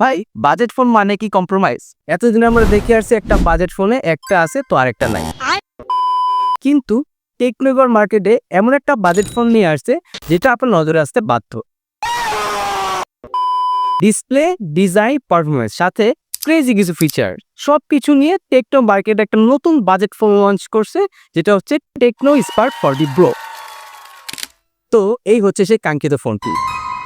ভাই budget phone মানে কি কম্প্রোমাইজ? এতদিন আমরা দেখে আসছি একটা বাজেট ফোনে একটা আছে তো আরেকটা নাই। কিন্তু টেকনো এবার মার্কেটে এমন একটা বাজেট ফোন নিয়ে আসছে যেটা আপনার নজরে আসতে বাধ্য। ডিসপ্লে, ডিজাইন, পারফরমেন্স সাথে ক্রেজি কিছু ফিচার সবকিছু নিয়ে টেকনো মার্কেটে একটা নতুন বাজেট ফোন লঞ্চ করছে যেটা হচ্ছে টেকনো স্পার্ক 40 প্রো। তো এই হচ্ছে সেই কাঙ্ক্ষিত ফোনটি।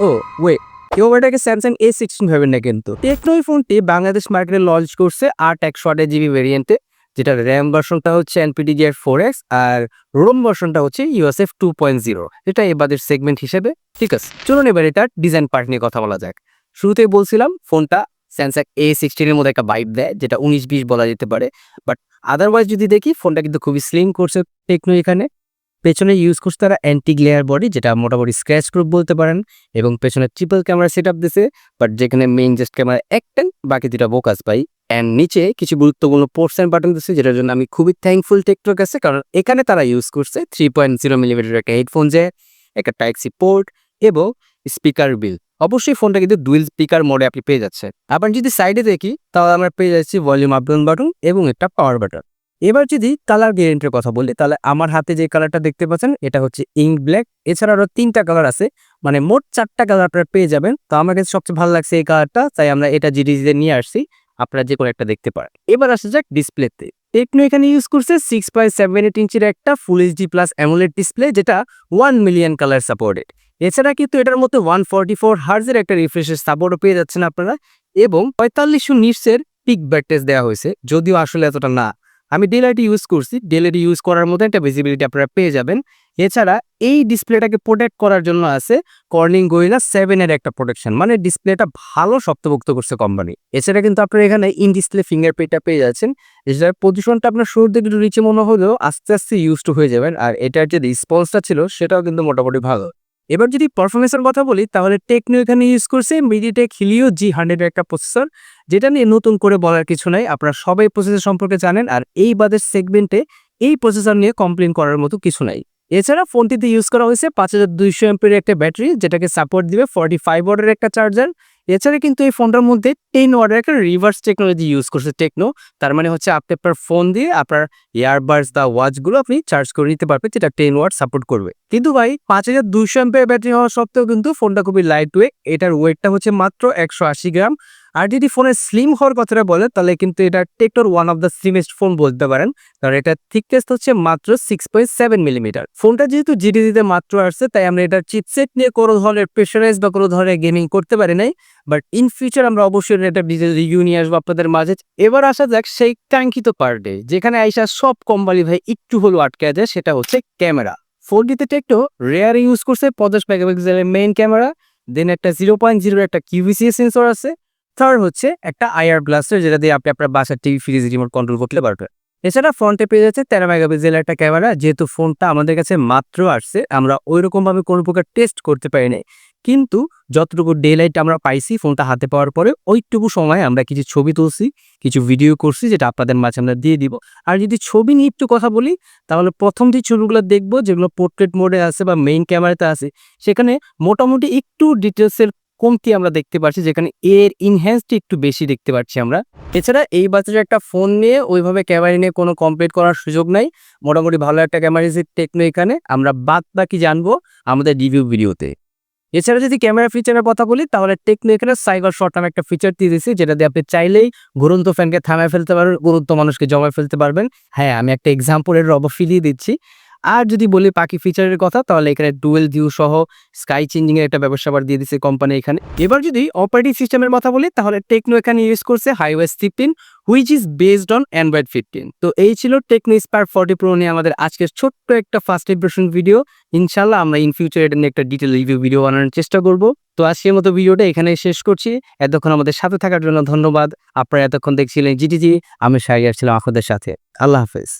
ও ওয়েট, কেউ এটাকে স্যামসাং A16 ভাবেন না, কিন্তু টেকনো এই ফোনটি বাংলাদেশ মার্কেটে লঞ্চ করছে 8/128GB ভেরিয়েন্টে, যেটার র্যাম ভার্সনটা হচ্ছে NPDDR4X আর রোম ভার্সনটা হচ্ছে USF 2.0, যেটা এবারের সেগমেন্ট হিসেবে। ঠিক আছে, চলুন এবার এটার ডিজাইন পার্ট নিয়ে কথা বলা যাক। শুরুতেই বলছিলাম ফোনটা স্যামসাং A16 এর মধ্যে একটা ভাইব দেয়, যেটা 19-20 বলা যেতে পারে। বাট আদারওয়াইজ যদি দেখি ফোনটা কিন্তু খুবই স্লিম করছে টেকনো। এখানে পেছনে ইউজ করছে তারা অ্যান্টি গ্লেয়ার বডি, যেটা মোটামুটি স্ক্র্যাচ প্রুফ বলতে পারেন, এবং পেছনে ট্রিপল ক্যামেরা সেট আপ দিছে। বাট যেখানে মেইন জাস্ট ক্যামেরা একটাই, বাকি দুটা বোকাস পাই। অ্যান্ড নিচে কিছু গুরুত্বপূর্ণ পোর্টস অ্যান্ড বাটন দিচ্ছে, যেটার জন্য আমি খুবই থ্যাঙ্কফুল টেকনোর কাছে, কারণ এখানে তারা ইউজ করছে 3.0mm একটা হেডফোন জ্যাক, একটা টাইপ সি পোর্ট এবং স্পিকার বিল। অবশ্যই ফোনটা কিন্তু ডুয়েল স্পিকার মোডে আপনি পেয়ে যাচ্ছেন। আবার যদি সাইডে দেখি তাহলে আমরা পেয়ে যাচ্ছি ভলিউম আপ ডাউন বাটন এবং একটা পাওয়ার বাটন। এবার যদি কালার ভেরিয়েন্টের কথা বলি, তাহলে আমার হাতে যে কালারটা দেখতে পাচ্ছেন এটা হচ্ছে ইঙ্ক ব্ল্যাক। এছাড়া আরো 3টা কালার আছে, মানে মোট 4টা কালার আপনারা পেয়ে যাবেন। তো আমার কাছে সবচেয়ে ভালো লাগছে এই কালারটা, তাই আমরা এটা জিডিতে নিয়ে আসছি। আপনারা যে কোনো একটা দেখতে পারেন। এবার আসা যাক ডিসপ্লেতে। টেকনো এখানে ইউজ করছে 6.78 ইঞ্চির একটা full HD plus AMOLED display, যেটা 1 মিলিয়ন কালার সাপোর্টেড। এছাড়া কিন্তু এটার মধ্যে 144 হার্জের একটা রিফ্রেশের সাপোর্টও পেয়ে যাচ্ছেন আপনারা, এবং 4500 নিটসের পিক ব্রাইটনেস দেওয়া হয়েছে, যদিও আসলে এতটা না। আমি ডেলাইট ইউজ করছি, ডেলাইট ইউজ করার মধ্যে একটা ভিজিবিলিটি আপনারা পেয়ে যাবেন। এছাড়া এই ডিসপ্লেটাকে প্রোটেক্ট করার জন্য আছে কর্নিং গোরিলা 7 এর একটা প্রোটেকশন, মানে ডিসপ্লেটা ভালো শক্তপোক্ত করছে কোম্পানি। এছাড়া কিন্তু আপনারা এখানে ইন ডিসপ্লে ফিঙ্গারপ্রিন্টটা পেয়ে যাচ্ছেন, যেটার পজিশনটা আপনার শুরুতে একটু নিচে মনে হলেও আস্তে আস্তে ইউজ টু হয়ে যাবেন। আর এটার যে রেসপন্সটা ছিল সেটাও কিন্তু মোটামুটি ভালো। এবার যদি পারফরমেন্সের কথা বলি, তাহলে টেকনো এখানে ইউজ করছে মিডিটেক হিলিও G100 এর একটা প্রসেসর, যেটা নিয়ে নতুন করে বলার কিছু নাই, আপনারা সবাই প্রসেসর সম্পর্কে জানেন। আর এই বাজেট সেগমেন্টে এই প্রসেসর নিয়ে কমপ্লেন করার মতো কিছু নাই। এছাড়া ফোনটিতে ইউজ করা হয়েছে 5200 এমপির একটা ব্যাটারি, যেটাকে সাপোর্ট দিবে 45 ওয়াটের একটা চার্জার। এছাড়া কিন্তু এই ফোনটার মধ্যে 10 ওয়াটের একটা রিভার্স টেকনোলজি ইউজ করছে টেকনো। তার মানে হচ্ছে আপনি আপনার ফোন দিয়ে আপনার ইয়ারবাডস বা ওয়াচগুলো আপনি চার্জ করে নিতে পারবেন, যেটা 10 ওয়াট সাপোর্ট করবে। কিন্তু ভাই 5200 এমপির ব্যাটারি হওয়া সত্ত্বেও কিন্তু ফোনটা খুবই লাইট ওয়েট। এটার ওয়েটটা হচ্ছে মাত্র 180 গ্রাম। আর যদি ফোনের স্লিম হওয়ার কথাটা বলে, তাহলে কিন্তু এটা টেকনোর one of the slimmest phone বলতে পারেন, কারণ এটা থিকনেস হচ্ছে মাত্র 6.7mm। ফোনটা যেহেতু জিডিতে মাত্র আসছে, তাই আমরা এটার চিপসেট নিয়ে কোনো ধরনের প্রেশারাইজ বা কোনো ধরনের গেমিং করতে পারি নাই। বাট ইন ফিউচার আমরা অবশ্যই এটা ডিটেল রিভিউ নিয়ে আসবো আপনাদের মাঝে। এবার আসা যাক সেই কাঙ্ক্ষিত পার্টে, যেখানে আইসা সব কোম্পানি ভাই একটু হলেও আটকে যায়, সেটা হচ্ছে ক্যামেরা। ফোনটিতে টেকনো রেয়ার ইউজ করছে 50 মেগাপিক্সেলের মেইন ক্যামেরা, দেন একটা 0.0 একটা QVC সেন্সর আছে। থার্ড হচ্ছে একটা IR ব্লাস্টার, যেটা দিয়ে আপনি আপনার বাসার টিভি ফ্রিজ রিমোট কন্ট্রোল করতে পারবেন। এছাড়া ফ্রন্টে পেয়ে যাচ্ছে 13 মেগাপিক্সেলের একটা ক্যামেরা। যেহেতু ফোনটা আমাদের কাছে মাত্র আসছে, আমরা ওইরকম ভাবে কোনো প্রকার টেস্ট করতে পারি নাই, কিন্তু যতটুকু ডে লাইট আমরা পাইছি ফোনটা হাতে পাওয়ার পরে, ওইটুকু সময় আমরা কিছু ছবি তুলছি, কিছু ভিডিও করছি, যেটা আপনাদের মাঝে আমরা দিয়ে দিব। আর যদি ছবি নিয়ে একটু কথা বলি, তাহলে প্রথম যে ছবিগুলো দেখবো যেগুলো পোর্ট্রেট মোডে আছে বা মেইন ক্যামেরাতে আছে, সেখানে মোটামুটি একটু ডিটেলসের কমতি আমরা দেখতে পাচ্ছি, যেখানে এর ইনহ্যান্সটি একটু বেশি দেখতে পাচ্ছি আমরা। এছাড়া এই বাজারে একটা ফোন নিয়ে ওইভাবে ক্যামেরা নিয়ে কোনো কমপ্লিট করার সুযোগ নাই। মোটামুটি ভালো একটা ক্যামেরা টেকনো, এখানে আমরা বাদ বাকি জানবো আমাদের রিভিউ ভিডিওতে। এছাড়া যদি ক্যামেরা ফিচারের কথা বলি, তাহলে টেকনো এখানে সাইবার শট নামে একটা ফিচার দিয়ে দিয়েছে, যেটা দিয়ে আপনি চাইলেই ঘুরন্ত ফ্যানকে থামায় ফেলতে পারবেন, ঘুরন্ত মানুষকে জমায় ফেলতে পারবেন। হ্যাঁ, আমি একটা এক্সাম্পলের অবশ্যই দিচ্ছি। আর যদি বলি বাকি ফিচারের কথা, তাহলে এখানে ডুয়েল ভিউ সহ স্কাই চেঞ্জিং এর একটা ব্যবস্থা আবার দিয়ে দিচ্ছে কোম্পানি এখানে। এবার যদি অপারেটিং সিস্টেমের কথা বলি, তাহলে টেকনো এখানে ইউজ করছে iOS 15, which is based on Android 15। তো এই ছিল টেকনো স্পার্ক 40 প্রো নিয়ে আমাদের আজকের ছোট্ট একটা ফার্স্ট ইমপ্রেশন ভিডিও। ইনশাল্লাহ আমরা ইন ফিউচার এটা নিয়ে একটা ডিটেল রিভিউ ভিডিও বানানোর চেষ্টা করব। তো আজকের মতো ভিডিওটা এখানে শেষ করছি। এতক্ষণ আমাদের সাথে থাকার জন্য ধন্যবাদ। আপনারা এতক্ষণ দেখছিলেন জিটিজি, আমি শাহরিয়ার ছিলাম আপনাদের সাথে। আল্লাহ হাফেজ।